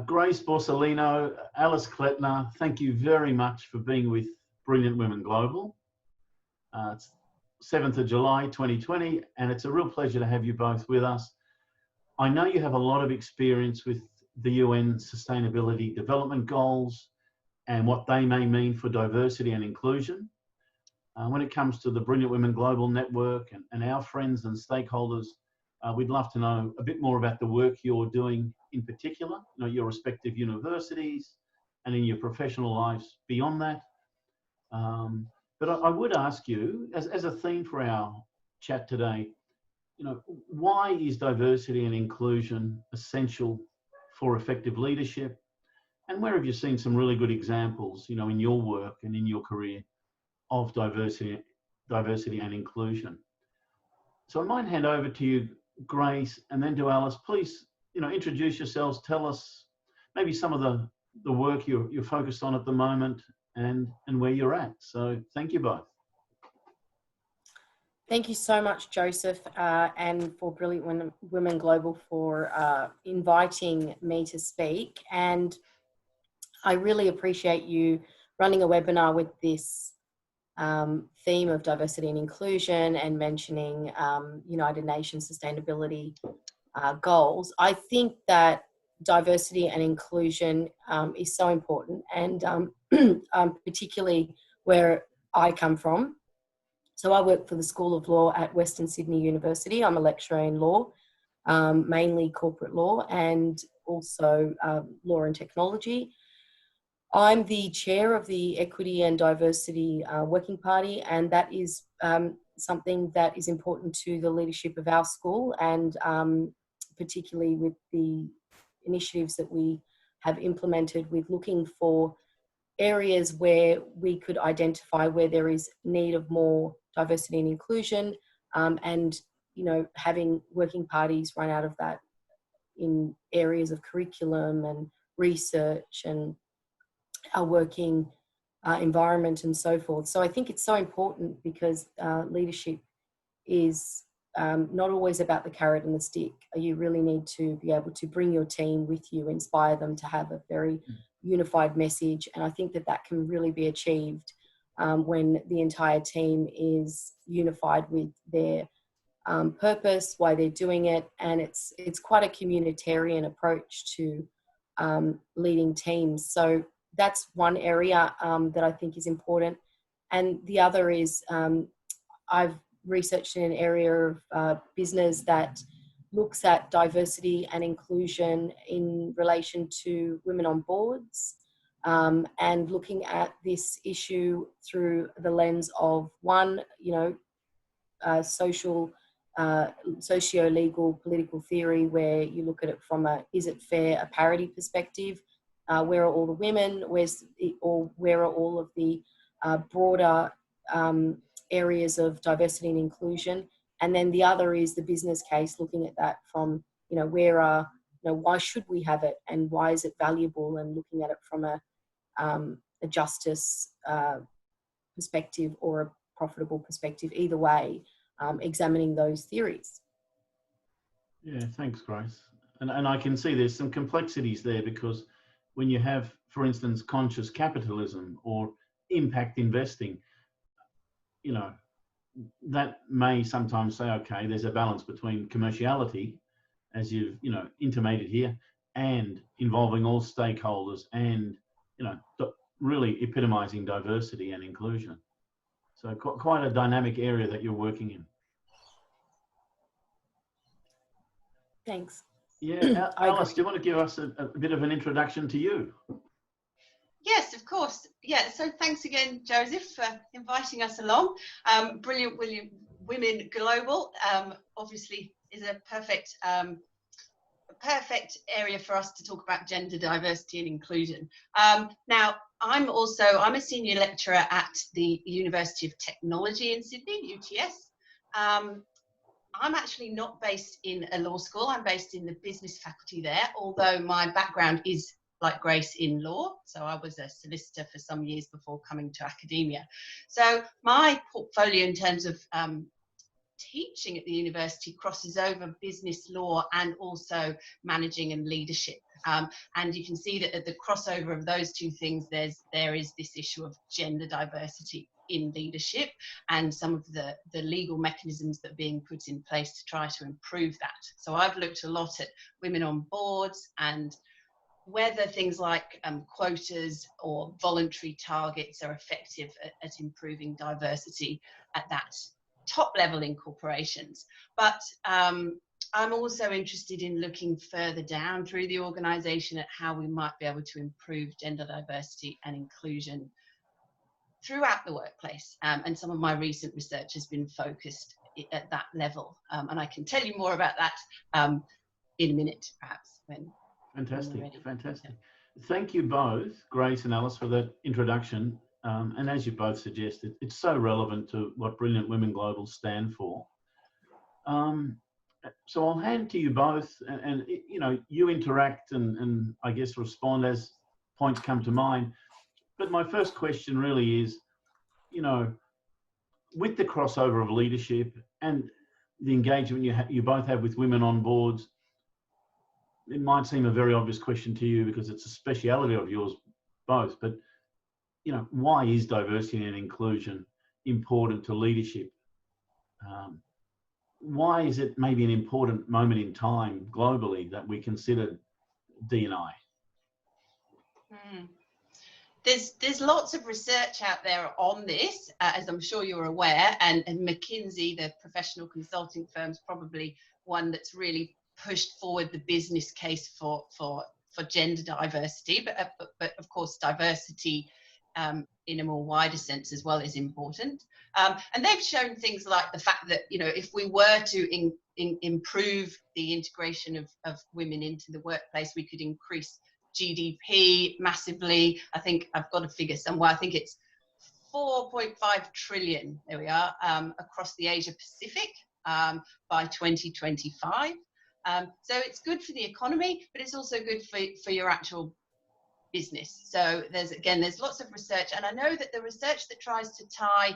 Grace Borsellino, Alice Klettner, thank you very much for being with Brilliant Women Global. It's 7th of July 2020, and it's a real pleasure to have you both with us. I know you have a lot of experience with the UN Sustainability Development Goals and what they may mean for diversity and inclusion. When it comes to the Brilliant Women Global Network and our friends and stakeholders, we'd love to know a bit more about the work you're doing in particular, your respective universities and in your professional lives beyond that. But I would ask you, as a theme for our chat today, why is diversity and inclusion essential for effective leadership? And where have you seen some really good examples, in your work and in your career of diversity and inclusion? So I might hand over to you, Grace, and then to Alice. Please, introduce yourselves. Tell us maybe some of the work you're focused on at the moment and where you're at. So thank you both. Thank you so much, Joseph, and for Brilliant Women Global for inviting me to speak. And I really appreciate you running a webinar with this theme of diversity and inclusion and mentioning United Nations sustainability goals. I think that diversity and inclusion is so important, and particularly where I come from. So I work for the School of Law at Western Sydney University. I'm a lecturer in law, mainly corporate law and also law and technology. I'm the chair of the Equity and Diversity Working Party, and that is something that is important to the leadership of our school, and particularly with the initiatives that we have implemented with looking for areas where we could identify where there is need of more diversity and inclusion, and having working parties run out of that in areas of curriculum and research and our working environment and so forth. So I think it's so important because leadership is not always about the carrot and the stick. You really need to be able to bring your team with you, inspire them to have a very unified message. And I think that can really be achieved when the entire team is unified with their purpose, why they're doing it. And it's quite a communitarian approach to leading teams. So that's one area that I think is important. And the other is I've researched in an area of business that looks at diversity and inclusion in relation to women on boards, and looking at this issue through the lens of one, socio-legal political theory, where you look at it from is it fair, a parity perspective. Where are all the women? Where are all of the broader areas of diversity and inclusion? And then the other is the business case, looking at that from, why should we have it and why is it valuable, and looking at it from a justice perspective or a profitable perspective. Either way, examining those theories. Yeah, thanks, Grace. And I can see there's some complexities there, because when you have, for instance, conscious capitalism or impact investing, that may sometimes say, okay, there's a balance between commerciality, as you've, intimated here, and involving all stakeholders and, really epitomizing diversity and inclusion. So quite a dynamic area that you're working in. Thanks. Yeah, Alice, do you want to give us a bit of an introduction to you? Yes, of course. Yeah, so thanks again, Joseph, for inviting us along. Brilliant Women Global obviously is a perfect area for us to talk about gender diversity and inclusion. Now, I'm a senior lecturer at the University of Technology in Sydney, UTS. I'm actually not based in a law school. I'm based in the business faculty there, although my background is, like Grace, in law. So I was a solicitor for some years before coming to academia. So my portfolio in terms of teaching at the university crosses over business law and also managing and leadership And you can see that at the crossover of those two things, there is this issue of gender diversity in leadership, and some of the legal mechanisms that are being put in place to try to improve that. So I've looked a lot at women on boards and whether things like quotas or voluntary targets are effective at improving diversity at that top level in corporations. But I'm also interested in looking further down through the organisation at how we might be able to improve gender diversity and inclusion throughout the workplace. And some of my recent research has been focused at that level. And I can tell you more about that in a minute, perhaps. Fantastic, fantastic. Thank you both, Grace and Alice, for that introduction. And as you both suggested, it's so relevant to what Brilliant Women Global stand for. So I'll hand to you both, and you know, you interact and I guess respond as points come to mind. But my first question really is, you know, with the crossover of leadership and the engagement you both have with women on boards, it might seem a very obvious question to you because it's a speciality of yours both, but you know, why is diversity and inclusion important to leadership? Why is it maybe an important moment in time globally that we consider D&I? There's lots of research out there on this, as I'm sure you're aware, and McKinsey, the professional consulting firm, is probably one that's really pushed forward the business case for gender diversity, but of course diversity in a more wider sense as well is important. And they've shown things like the fact that, you know, if we were to improve the integration of women into the workplace, we could increase GDP massively. I think I've got a figure somewhere. I think it's 4.5 trillion, there we are, across the Asia Pacific by 2025. So it's good for the economy, but it's also good for your actual business. So there's lots of research, and I know that the research that tries to tie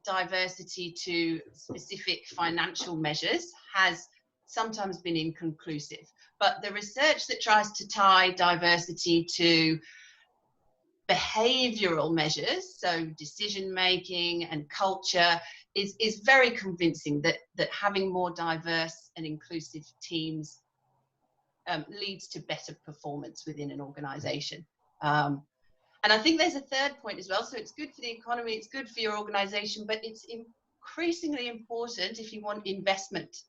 diversity to specific financial measures has sometimes been inconclusive. But the research that tries to tie diversity to behavioral measures, so decision making and culture, is very convincing that having more diverse and inclusive teams leads to better performance within an organization. And I think there's a third point as well. So it's good for the economy, it's good for your organization, but it's increasingly important if you want investment.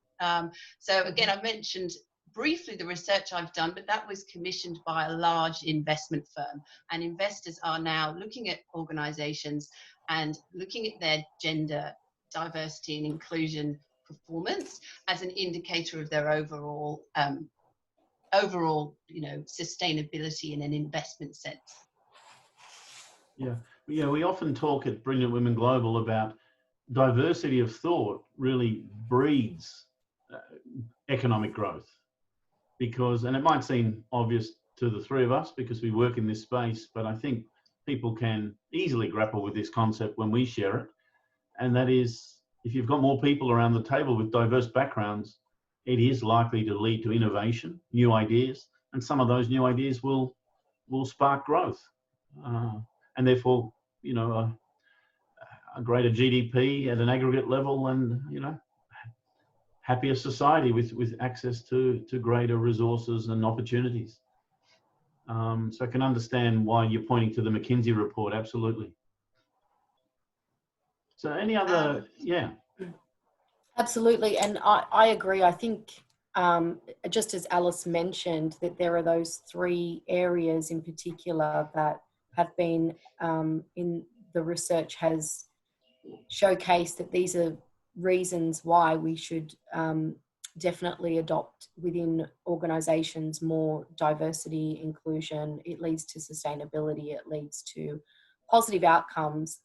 So again, I mentioned briefly the research I've done, but that was commissioned by a large investment firm. And investors are now looking at organizations and looking at their gender diversity and inclusion performance as an indicator of their overall, you know, sustainability in an investment sense. Yeah, we often talk at Brilliant Women Global about diversity of thought really breeds economic growth, because, and it might seem obvious to the three of us because we work in this space, but I think people can easily grapple with this concept when we share it. And that is, if you've got more people around the table with diverse backgrounds, it is likely to lead to innovation, new ideas, and some of those new ideas will spark growth. And therefore, you know, a greater GDP at an aggregate level, and, you know, happier society with access to greater resources and opportunities. So I can understand why you're pointing to the McKinsey report, absolutely. So any other, yeah. Absolutely, and I agree. I think, just as Alice mentioned, that there are those three areas in particular that have been in the research has showcased that these are reasons why we should definitely adopt within organizations more diversity, inclusion. It leads to sustainability, it leads to positive outcomes.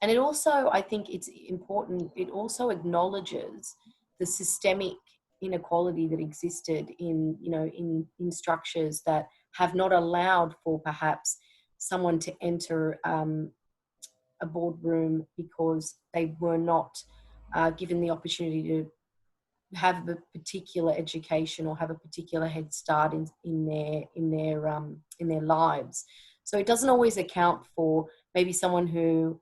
And it also, I think it's important, it also acknowledges the systemic inequality that existed in, you know, in structures that have not allowed for perhaps someone to enter a boardroom because they were not given the opportunity to have a particular education or have a particular head start in their lives. So it doesn't always account for maybe someone who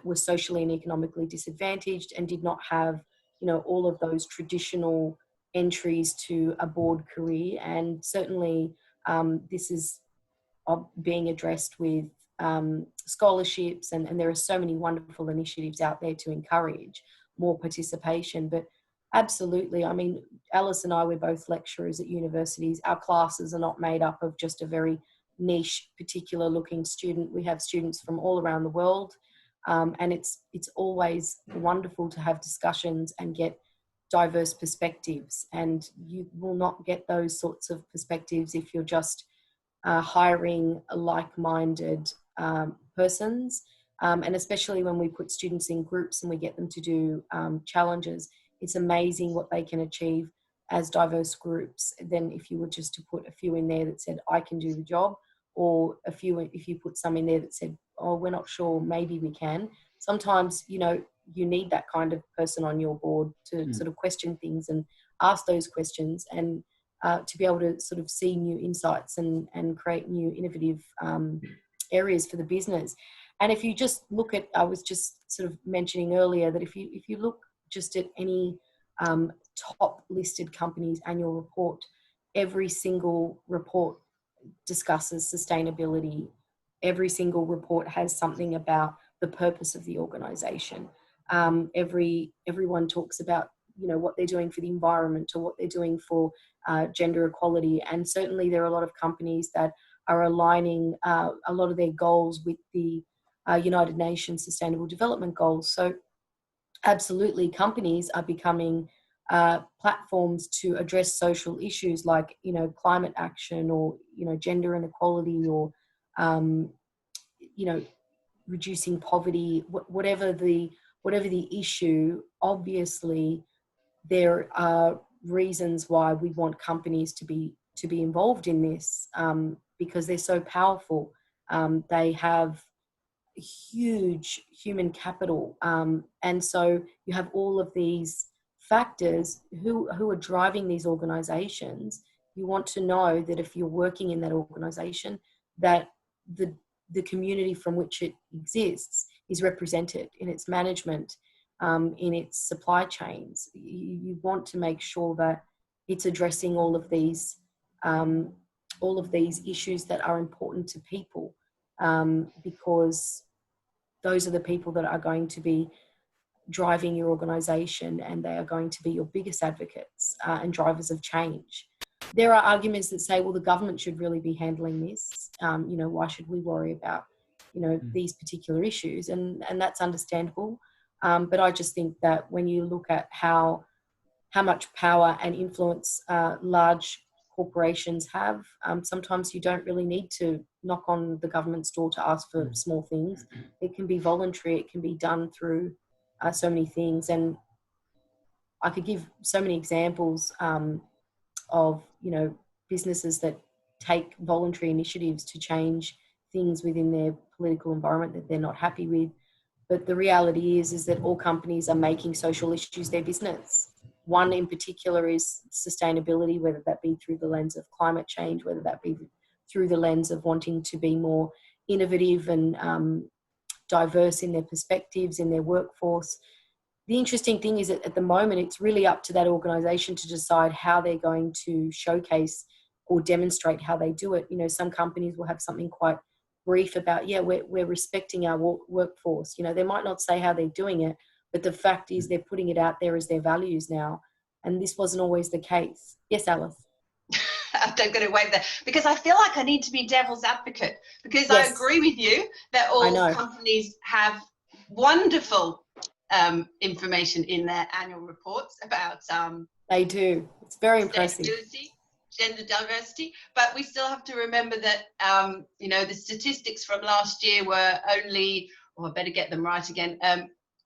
was socially and economically disadvantaged and did not have all of those traditional entries to a board career. And certainly this is being addressed with scholarships, and there are so many wonderful initiatives out there to encourage more participation. But absolutely, I mean, Alice and I, we're both lecturers at universities. Our classes are not made up of just a very niche, particular looking student. We have students from all around the world, and it's always wonderful to have discussions and get diverse perspectives. And you will not get those sorts of perspectives if you're just hiring like-minded persons, and especially when we put students in groups and we get them to do challenges, it's amazing what they can achieve as diverse groups than if you were just to put a few in there that said, I can do the job, or if you put some in there that said, oh, we're not sure, maybe we can. Sometimes, you need that kind of person on your board to sort of question things and ask those questions, and to be able to sort of see new insights and create new innovative areas for the business. And if you just look at, I was just sort of mentioning earlier that if you look just at any top listed company's annual report, every single report discusses sustainability. Every single report has something about the purpose of the organization. Everyone talks about what they're doing for the environment or what they're doing for gender equality. And certainly there are a lot of companies that are aligning a lot of their goals with the United Nations Sustainable Development Goals. So absolutely, companies are becoming platforms to address social issues like climate action, or gender inequality, or reducing poverty. Whatever the issue, obviously there are reasons why we want companies to be involved in this, because they're so powerful. They have huge human capital, and so you have all of these factors who are driving these organizations. You want to know that if you're working in that organization, that the community from which it exists is represented in its management, in its supply chains. You want to make sure that it's addressing all of these issues that are important to people, because those are the people that are going to be driving your organization, and they are going to be your biggest advocates and drivers of change. There are arguments that say, well, the government should really be handling this. Why should we worry about, these particular issues? And that's understandable. But I just think that when you look at how much power and influence large corporations have, sometimes you don't really need to knock on the government's door to ask for small things. It can be voluntary. It can be done through so many things. And I could give so many examples of businesses that take voluntary initiatives to change things within their political environment that they're not happy with. But the reality is that all companies are making social issues their business. One in particular is sustainability, whether that be through the lens of climate change, whether that be through the lens of wanting to be more innovative and diverse in their perspectives, in their workforce. The interesting thing is that at the moment, it's really up to that organisation to decide how they're going to showcase or demonstrate how they do it. Some companies will have something quite brief about, we're respecting our workforce. They might not say how they're doing it, but the fact is they're putting it out there as their values now. And this wasn't always the case. Yes, Alice? I'm going to wave there because I feel like I need to be devil's advocate, because Yes. I agree with you that all companies have wonderful information in their annual reports about they do. It's very impressive. Gender diversity, but we still have to remember that the statistics from last year were only, I better get them right again,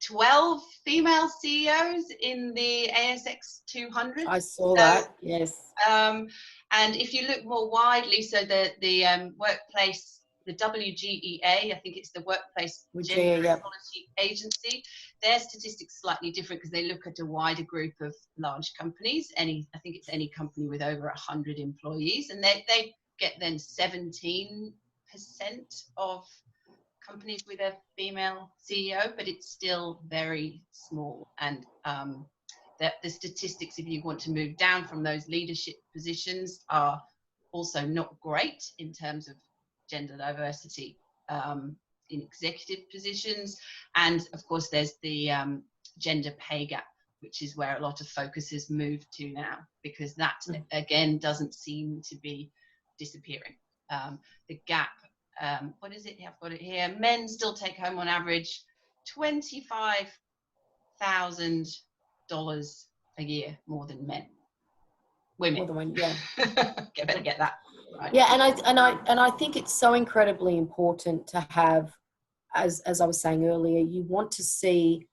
12 female CEOs in the ASX 200. I saw that, yes. And if you look more widely, so the workplace, the WGEA, I think it's the Workplace Gender Yeah. Equality Agency. Their statistics slightly different because they look at a wider group of large companies. I think it's any company with over 100 employees, and they get then 17% of companies with a female CEO, but it's still very small. And the statistics, if you want to move down from those leadership positions, are also not great in terms of gender diversity in executive positions. And of course, there's the gender pay gap, which is where a lot of focus has moved to now, because that, again, doesn't seem to be disappearing. The gap, what is it? I've got it here. Men still take home on average $25,000 a year more than men. Women. More than one, yeah. Better get that right. Yeah, and I think it's so incredibly important to have, as I was saying earlier, you want to see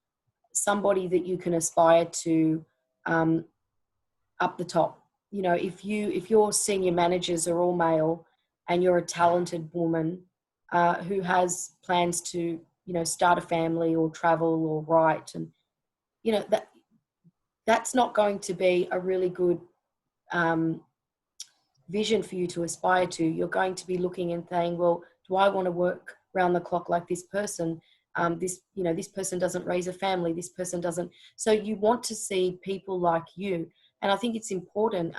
somebody that you can aspire to up the top. You know, if your senior managers are all male and you're a talented woman who has plans to, you know, start a family or travel or write, and you know that's not going to be a really good vision for you to aspire to. You're going to be looking and saying, well, do I want to work round the clock like this person? This person doesn't raise a family. This person doesn't. So you want to see people like you. And I think it's important,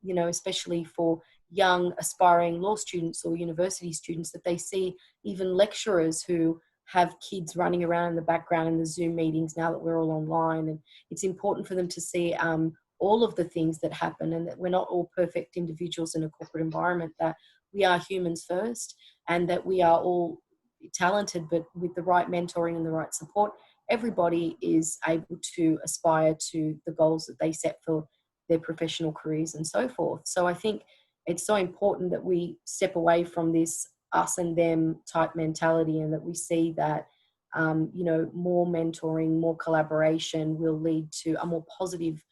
you know, especially for young aspiring law students or university students, that they see even lecturers who have kids running around in the background in the Zoom meetings now that we're all online. And it's important for them to see all of the things that happen, and that we're not all perfect individuals in a corporate environment, that we are humans first, and that we are all talented, but with the right mentoring and the right support, everybody is able to aspire to the goals that they set for their professional careers and so forth. So I think it's so important that we step away from this us and them type mentality, and that we see that you know, more mentoring, more collaboration will lead to a more positive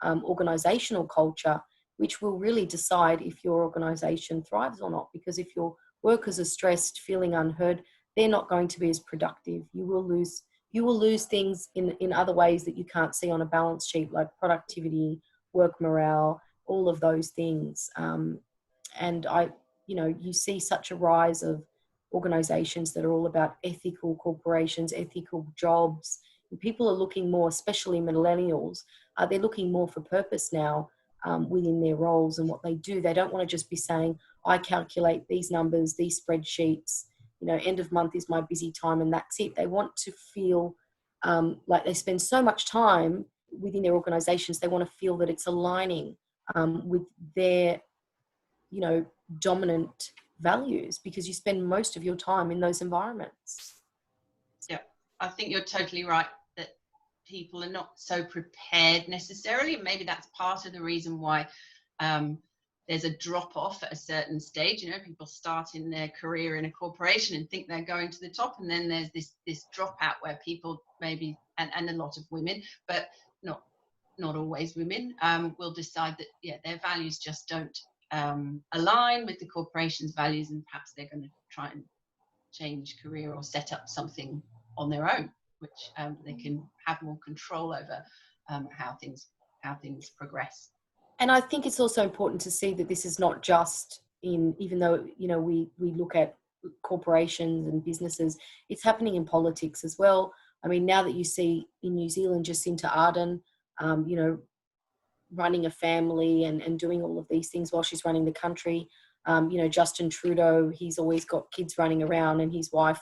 organizational culture, which will really decide if your organization thrives or not. Because if your workers are stressed, feeling unheard, they're not going to be as productive. You will lose things in other ways that you can't see on a balance sheet, like productivity, work morale, all of those things. And you see such a rise of organizations that are all about ethical corporations, ethical jobs. And people are looking more, especially millennials, they're looking more for purpose now within their roles and what they do. They don't want to just be saying, I calculate these numbers, these spreadsheets, you know, end of month is my busy time and that's it. They want to feel like they spend so much time within their organizations, they want to feel that it's aligning with their, you know, dominant values, because you spend most of your time in those environments. Yeah, I think you're totally right that people are not so prepared necessarily. Maybe that's part of the reason why there's a drop off at a certain stage. You know, people start in their career in a corporation and think they're going to the top, and then there's this dropout where people maybe, and a lot of women, but not always women, will decide that, yeah, their values just don't align with the corporation's values, and perhaps they're going to try and change career or set up something on their own, which they can have more control over how things progress. And I think it's also important to see that this is not just even though, you know, we look at corporations and businesses, it's happening in politics as well. I mean, now that you see in New Zealand, Jacinta Ardern, you know, running a family and doing all of these things while she's running the country. You know, Justin Trudeau, he's always got kids running around, and his wife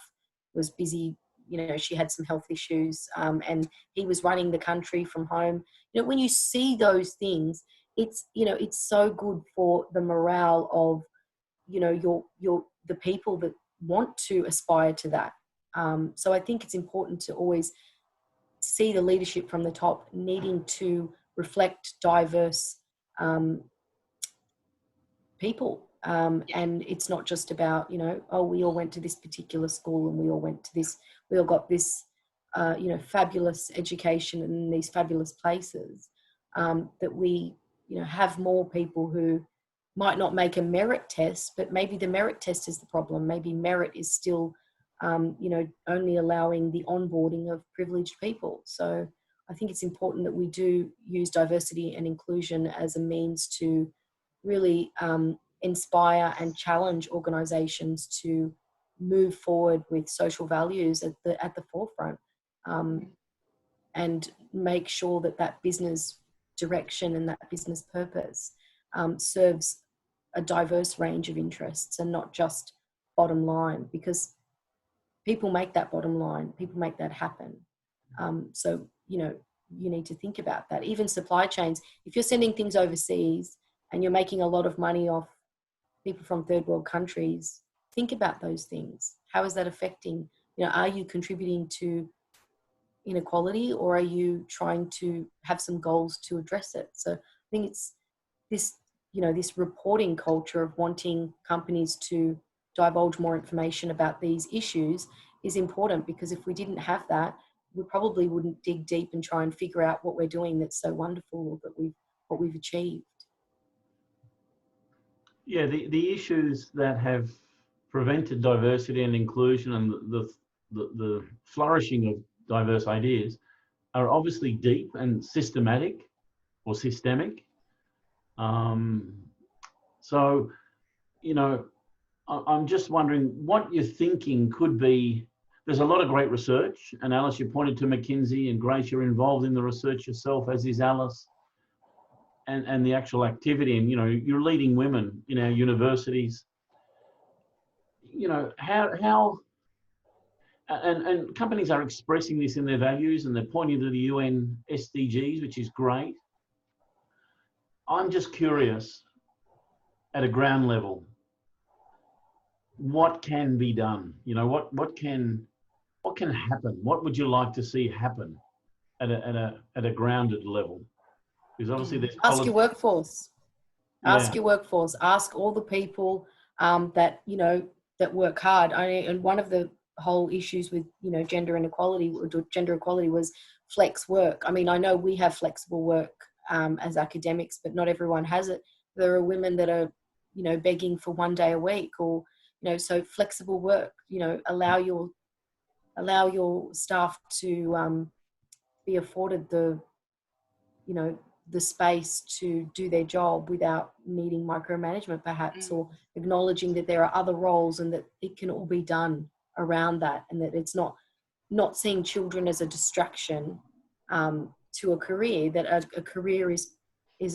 was busy, you know, she had some health issues, and he was running the country from home. You know, when you see those things, it's, you know, it's so good for the morale of, you know, the people that want to aspire to that. So I think it's important to always see the leadership from the top needing to reflect diverse people. And it's not just about, you know, oh, we all went to this particular school and we all got this, you know, fabulous education in these fabulous places, that we, you know, have more people who might not make a merit test, but maybe the merit test is the problem. Maybe merit is still, only allowing the onboarding of privileged people. So I think it's important that we do use diversity and inclusion as a means to really inspire and challenge organisations to move forward with social values at the forefront, and make sure that that business direction and that business purpose serves a diverse range of interests and not just bottom line, because people make that bottom line, people make that happen. So, you need to think about that. Even supply chains, if you're sending things overseas and you're making a lot of money off people from third world countries, think about those things. How is that affecting, are you contributing to inequality, or are you trying to have some goals to address it? So I think it's this, this reporting culture of wanting companies to divulge more information about these issues is important, because if we didn't have that, we probably wouldn't dig deep and try and figure out what we're doing that's so wonderful, or that what we've achieved. Yeah, the issues that have prevented diversity and inclusion and the flourishing of diverse ideas are obviously deep and systematic or systemic. So, I'm just wondering what you're thinking could be. There's a lot of great research, and Alice, you pointed to McKinsey, and Grace, you're involved in the research yourself, as is Alice, and the actual activity, and you're leading women in our universities. How and companies are expressing this in their values, and they're pointing to the UNSDGs, which is great. I'm just curious, at a ground level, what can be done? What can happen? What would you like to see happen at a grounded level? Because obviously there's ask your workforce. Ask your workforce. Ask all the people that that work hard. And one of the whole issues with gender inequality was flex work. I mean, I know we have flexible work as academics, but not everyone has it. There are women that are begging for 1 day a week, or so flexible work. Allow your staff to be afforded the space to do their job without needing micromanagement, perhaps, or acknowledging that there are other roles and that it can all be done around that, and that it's not seeing children as a distraction to a career. That a career is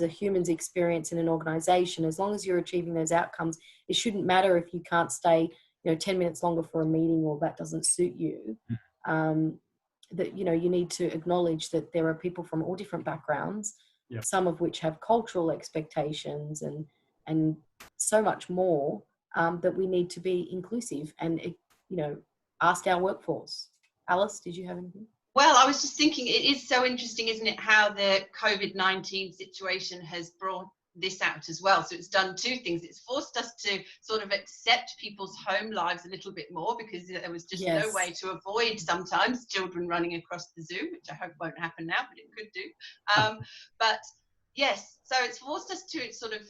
a human's experience in an organization. As long as you're achieving those outcomes, it shouldn't matter if you can't stay 10 minutes longer for a meeting, or that doesn't suit you. That you need to acknowledge that there are people from all different backgrounds, some of which have cultural expectations and so much more, that we need to be inclusive and ask our workforce. Alice, did you have anything? Well, I was just thinking, it is so interesting, isn't it, how the COVID-19 situation has brought this out as well. So it's done two things. It's forced us to sort of accept people's home lives a little bit more, because there was just no way to avoid sometimes children running across the Zoom, which I hope won't happen now, but it could do. But yes, so it's forced us to sort of,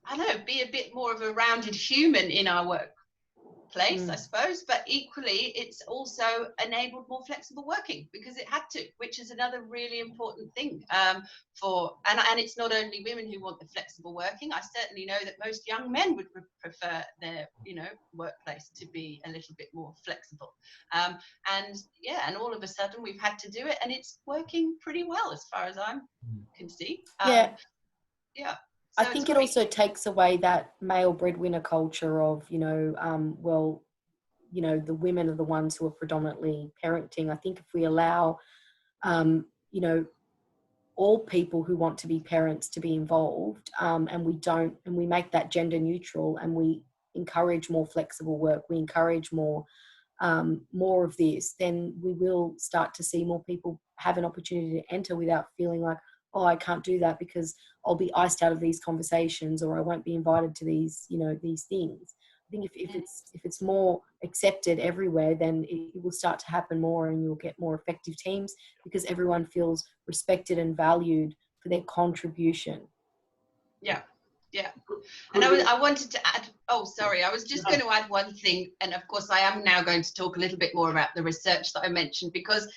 I don't know, be a bit more of a rounded human in our workplace, I suppose, but equally it's also enabled more flexible working, because it had to, which is another really important thing and it's not only women who want the flexible working. I certainly know that most young men would prefer their workplace to be a little bit more flexible, and all of a sudden we've had to do it, and it's working pretty well as far as I can see. I think it also takes away that male breadwinner culture of, the women are the ones who are predominantly parenting. I think if we allow, all people who want to be parents to be involved, and we make that gender neutral, and we encourage more flexible work, we encourage more of this, then we will start to see more people have an opportunity to enter without feeling like, oh, I can't do that because I'll be iced out of these conversations, or I won't be invited to these, these things. I think if it's more accepted everywhere, then it will start to happen more, and you'll get more effective teams, because everyone feels respected and valued for their contribution. Yeah. And I wanted to add, oh, sorry, I was just going to add one thing. And of course, I am now going to talk a little bit more about the research that I mentioned, because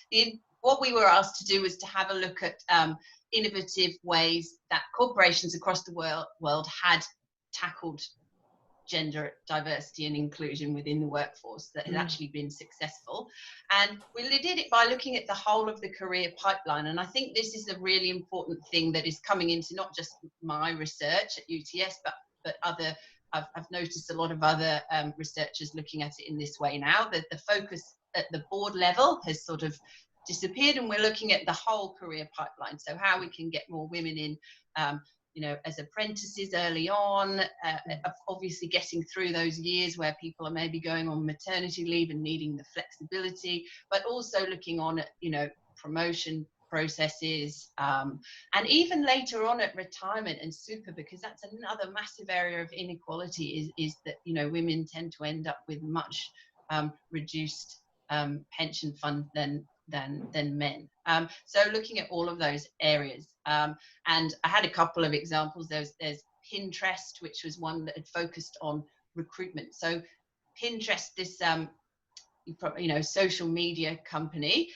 what we were asked to do was to have a look at innovative ways that corporations across the world had tackled gender diversity and inclusion within the workforce that had actually been successful. And we did it by looking at the whole of the career pipeline. And I think this is a really important thing that is coming into not just my research at UTS, but other, I've noticed a lot of other researchers looking at it in this way now, that the focus at the board level has sort of disappeared, and we're looking at the whole career pipeline. So how we can get more women in, you know, as apprentices early on, obviously getting through those years where people are maybe going on maternity leave and needing the flexibility, but also looking on at, you know, promotion processes, and even later on at retirement and super, because that's another massive area of inequality, is that, you know, women tend to end up with much reduced pension fund than men. So looking at all of those areas, and I had a couple of examples. There's Pinterest, which was one that had focused on recruitment. So Pinterest, this you know, social media company,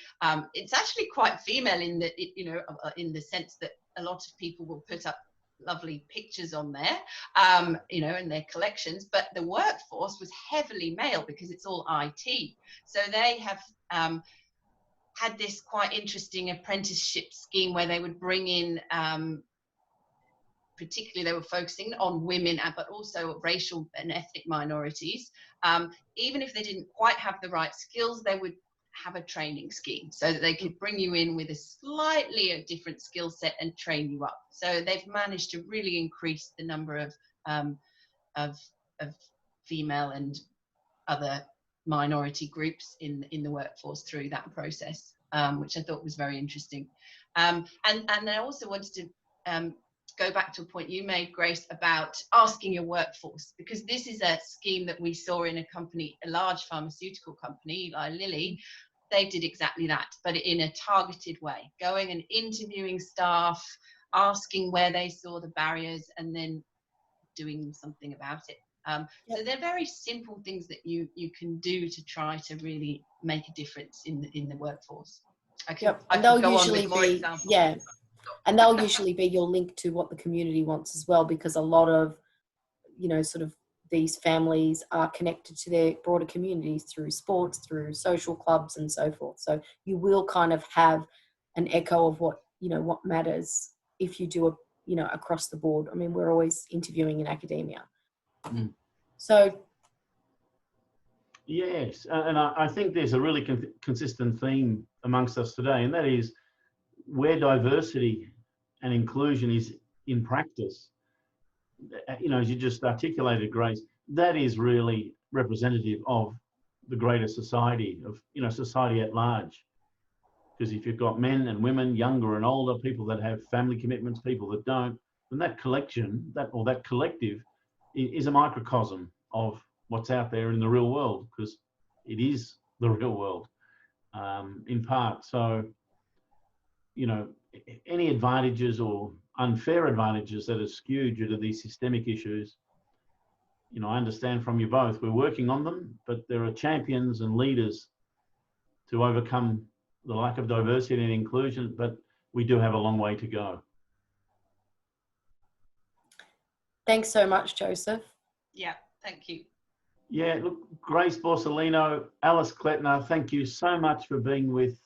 it's actually quite female in that, you know, in the sense that a lot of people will put up lovely pictures on there, you know, in their collections, but the workforce was heavily male because it's all IT. So they have had this quite interesting apprenticeship scheme where they would bring in, particularly they were focusing on women, but also racial and ethnic minorities. Even if they didn't quite have the right skills, they would have a training scheme so that they could bring you in with a slightly different skill set and train you up. So they've managed to really increase the number of female and other minority groups in the workforce through that process, which I thought was very interesting. And I also wanted to go back to a point you made, Grace, about asking your workforce, because this is a scheme that we saw in a company, a large pharmaceutical company, Eli Lilly. They did exactly that, but in a targeted way, going and interviewing staff, asking where they saw the barriers, and then doing something about it. So they're very simple things that you can do to try to really make a difference in the workforce. I can go on with more examples. Yeah. And they'll usually be your link to what the community wants as well, because a lot of, you know, sort of these families are connected to their broader communities through sports, through social clubs and so forth. So you will kind of have an echo of what, you know, what matters if you do a, you know, across the board. I mean, we're always interviewing in academia. So. Yes, and I think there's a really consistent theme amongst us today, and that is where diversity and inclusion is in practice, you know, as you just articulated, Grace, that is really representative of the greater society, of, you know, society at large. Because if you've got men and women, younger and older, people that have family commitments, people that don't, then that collection, that collective is a microcosm of what's out there in the real world, because it is the real world in part. So, you know, any advantages or unfair advantages that are skewed due to these systemic issues, you know, I understand from you both, we're working on them, but there are champions and leaders to overcome the lack of diversity and inclusion, but we do have a long way to go. Thanks so much, Joseph. Yeah, thank you. Yeah, look, Grace Borsellino, Alice Klettner, thank you so much for being with